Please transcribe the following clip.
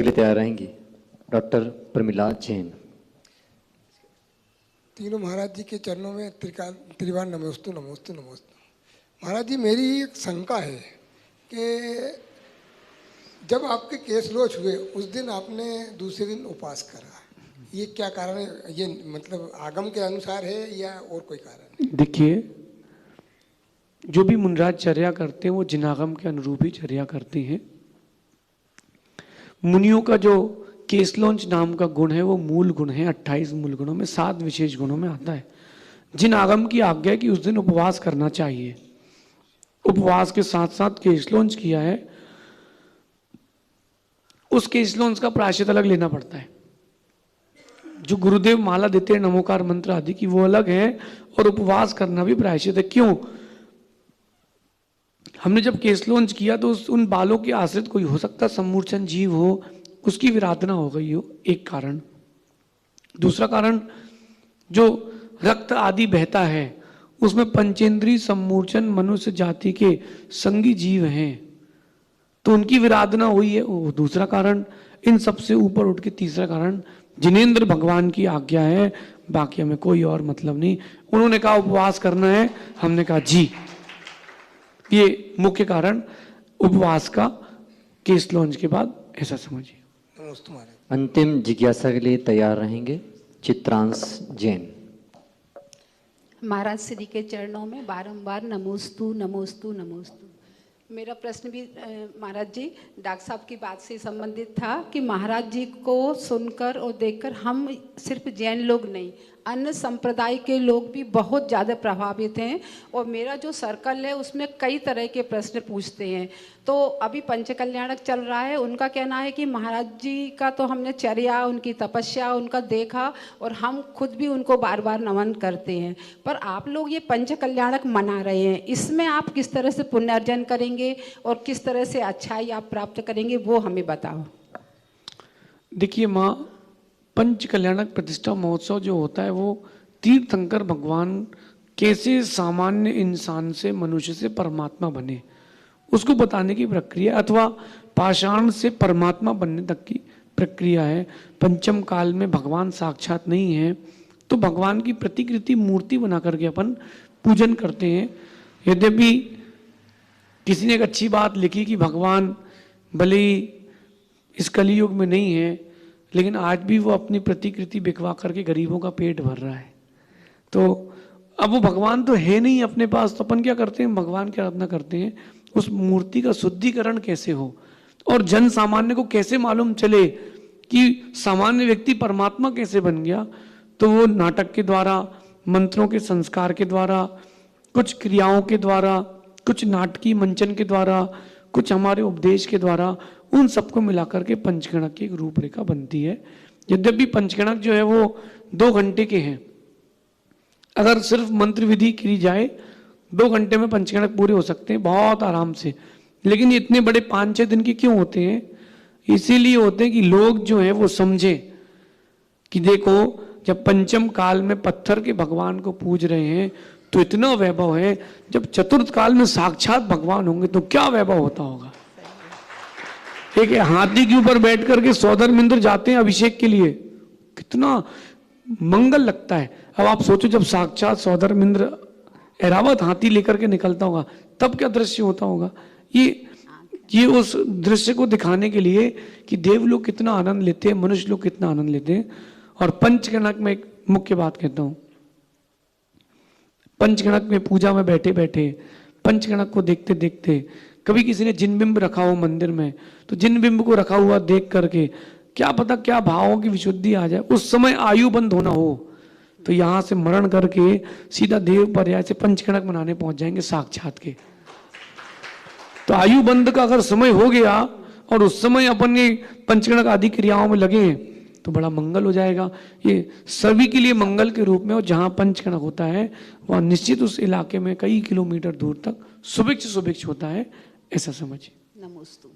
के लिए तैयार रहेंगी डॉक्टर प्रमिला जैन। तीनों महाराज जी के चरणों में त्रिवार नमोस्तु नमोस्तु नमोस्तु। महाराज जी, मेरी एक शंका है कि जब आपके केस लॉन्च हुए उस दिन आपने दूसरे दिन उपवास करा, ये क्या कारण है? ये मतलब आगम के अनुसार है या और कोई कारण है? देखिए, जो भी मुनिराज चर्या करते हैं वो जिनागम के अनुरूप ही चर्या करते हैं। मुनियों का जो केसलौंच नाम का गुण है वो मूल गुण है, 28 मूल गुणों में 7 विशेष गुणों में आता है। जिन आगम की आज्ञा है कि उस दिन उपवास करना चाहिए, उपवास के साथ साथ केसलौंच किया है, उस केसलौंच का प्रायश्चित अलग लेना पड़ता है। जो गुरुदेव माला देते हैं नमोकार मंत्र आदि की, वो अलग है, और उपवास करना भी प्रायश्चित है। क्यों? हमने जब केसलौंच किया तो उन बालों के आश्रित कोई हो सकता सम्मूर्छन जीव हो, उसकी विराधना हो गई हो, एक कारण। दूसरा कारण, जो रक्त आदि बहता है उसमें पंचेंद्रीय सम्मूर्छन मनुष्य जाति के संगी जीव हैं, तो उनकी विराधना हुई है, वो दूसरा कारण। इन सबसे ऊपर उठ के तीसरा कारण, जिनेंद्र भगवान की आज्ञा है, बाकी हमें कोई और मतलब नहीं। उन्होंने कहा उपवास करना है, हमने कहा जी। ये मुख्य कारण उपवास का केसलौंच के बाद, ऐसा समझिए। अंतिम जिज्ञासा के लिए तैयार रहेंगे चित्रांश जैन। महाराज श्री के चरणों में बारंबार नमोस्तु नमोस्तु नमोस्तु। मेरा प्रश्न भी महाराज जी डॉक्टर साहब की बात से संबंधित था कि महाराज जी को सुनकर और देखकर हम सिर्फ जैन लोग नहीं, अन्य संप्रदाय के लोग भी बहुत ज़्यादा प्रभावित हैं, और मेरा जो सर्कल है उसमें कई तरह के प्रश्न पूछते हैं। तो अभी पंचकल्याणक चल रहा है, उनका कहना है कि महाराज जी का तो हमने चर्या, उनकी तपस्या, उनका देखा, और हम खुद भी उनको बार बार नमन करते हैं, पर आप लोग ये पंचकल्याणक मना रहे हैं, इसमें आप किस तरह से पुण्यार्जन करेंगे और किस तरह से अच्छाई आप प्राप्त करेंगे, वो हमें बताओ। देखिए माँ, पंच कल्याणक प्रतिष्ठा महोत्सव जो होता है वो तीर्थंकर भगवान कैसे सामान्य इंसान से, मनुष्य से परमात्मा बने, उसको बताने की प्रक्रिया, अथवा पाषाण से परमात्मा बनने तक की प्रक्रिया है। पंचम काल में भगवान साक्षात नहीं है, तो भगवान की प्रतिकृति मूर्ति बना करके अपन पूजन करते हैं। यद्यपि किसी ने एक अच्छी बात लिखी कि भगवान भले ही इस कलियुग में नहीं है, लेकिन आज भी वो अपनी प्रतिकृति बिकवा करके गरीबों का पेट भर रहा है। तो अब वो भगवान तो है नहीं अपने पास, तो अपन क्या करते हैं, भगवान की आराधना करते हैं। उस मूर्ति का शुद्धिकरण कैसे हो, और जन सामान्य को कैसे मालूम चले कि सामान्य व्यक्ति परमात्मा कैसे बन गया, तो वो नाटक के द्वारा, मंत्रों के संस्कार के द्वारा, कुछ क्रियाओं के द्वारा, कुछ नाटकीय मंचन के द्वारा, कुछ हमारे उपदेश के द्वारा, उन सबको मिलाकर के पंचगणक की एक रूपरेखा बनती है। यद्यपि पंचगणक जो है वो 2 घंटे के हैं, अगर सिर्फ मंत्र विधि की जाए 2 घंटे में पंचगणक पूरे हो सकते हैं बहुत आराम से। लेकिन ये इतने बड़े 5-6 दिन के क्यों होते हैं? इसीलिए होते हैं कि लोग जो है वो समझे कि देखो, जब पंचम काल में पत्थर के भगवान को पूज रहे हैं तो इतना वैभव है, जब चतुर्थ काल में साक्षात भगवान होंगे तो क्या वैभव होता होगा। एक हाथी के ऊपर बैठ करके सौधर्मिंद्र जाते हैं अभिषेक के लिए, कितना मंगल लगता है। अब आप सोचो, जब साक्षात सौधर्मिंद्र ऐरावत हाथी लेकर के निकलता होगा तब क्या दृश्य होता होगा। ये उस दृश्य को दिखाने के लिए कि देव लोग कितना आनंद लेते हैं, मनुष्य लोग कितना आनंद लेते हैं। और पंचगणक में एक मुख्य बात कहता हूं, पंचगणक में पूजा में बैठे बैठे, पंचगणक को देखते देखते, कभी किसी ने जिनबिंब रखा हो मंदिर में, तो जिनबिंब को रखा हुआ देख करके क्या पता क्या भावों की विशुद्धि आ जाए, उस समय आयु बंद होना हो, तो यहां से मरण करके सीधा देव पर्याय से पंचगणक मनाने पहुंच जाएंगे साक्षात के। तो आयु बंद का अगर समय हो गया और उस समय अपन ये पंचगणक आदि क्रियाओं में लगे तो बड़ा मंगल हो जाएगा। ये सभी के लिए मंगल के रूप में, और जहां पंचगणक होता है वहां निश्चित उस इलाके में कई किलोमीटर दूर तक सुभिक्ष होता है, ऐसा समझिए। नमोस्तु।